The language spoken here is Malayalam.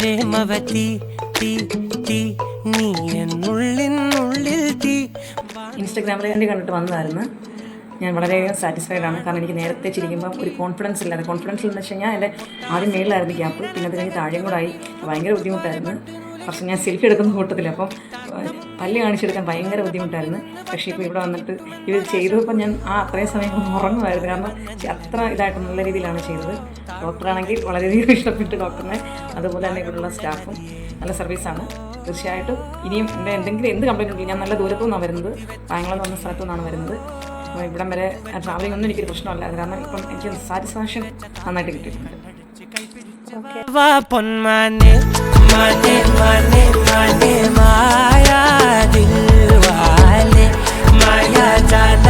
പ്രേമവതി തീ തീ നീ എന്നുള്ളിനുള്ളിൽ തീ. ഇൻസ്റ്റഗ്രാമിൽ എൻ്റെ കണ്ടിട്ട് വന്നതായിരുന്നു. ഞാൻ വളരെയധികം സാറ്റിസ്ഫൈഡ് ആണ്. കാരണം എനിക്ക് നേരത്തെ ചിരിക്കുമ്പം ഒരു കോൺഫിഡൻസ് ഇല്ലാതെ, കോൺഫിഡൻസ് എന്ന് വെച്ച് കഴിഞ്ഞാൽ എൻ്റെ ആദ്യം മേളിലായിരുന്നു ഗ്യാപ്പ്, പിന്നെ അത് കഴിഞ്ഞ് താഴെയും കൂടെ ആയി. ഭയങ്കര ബുദ്ധിമുട്ടായിരുന്നു. പക്ഷേ ഞാൻ സെൽഫി എടുക്കുന്ന കൂട്ടത്തിൽ, അപ്പം പല്ല് കാണിച്ചെടുക്കാൻ ഭയങ്കര ബുദ്ധിമുട്ടായിരുന്നു. പക്ഷേ ഇപ്പോൾ ഇവിടെ വന്നിട്ട് ഇത് ചെയ്തപ്പോൾ ഞാൻ അത്രയും സമയം ഉറങ്ങുമായിരുന്നു. കാരണം അത്ര ഇതായിട്ട് നല്ല രീതിയിലാണ് ചെയ്തത്. ഡോക്ടറാണെങ്കിൽ വളരെയധികം ഇഷ്ടപ്പെട്ടു ഡോക്ടറിനെ, അതുപോലെ തന്നെ ഇവിടെയുള്ള സ്റ്റാഫും നല്ല സർവീസാണ്. തീർച്ചയായിട്ടും ഇനിയും എൻ്റെ എന്ത് കംപ്ലയിൻ്റ് ഉണ്ടെങ്കിൽ, ഞാൻ നല്ല ദൂരത്തു നിന്നാണ് വരുന്നത്, കായംകുളം എന്ന് പറഞ്ഞ സ്ഥലത്തു നിന്നാണ് വരുന്നത്. ഇവിടം വരെ ട്രാവലിംഗ് ഒന്നും എനിക്കൊരു പ്രശ്നമല്ല. കാരണം ഇപ്പം എനിക്ക് സാറ്റിസ്ഫാക്ഷൻ നന്നായിട്ട് കിട്ടിയിട്ടുണ്ട്. പൊന്മാനെ മാനെ മാനെ മാനെ മായാ ദിൽവാലെ മായാ ജാന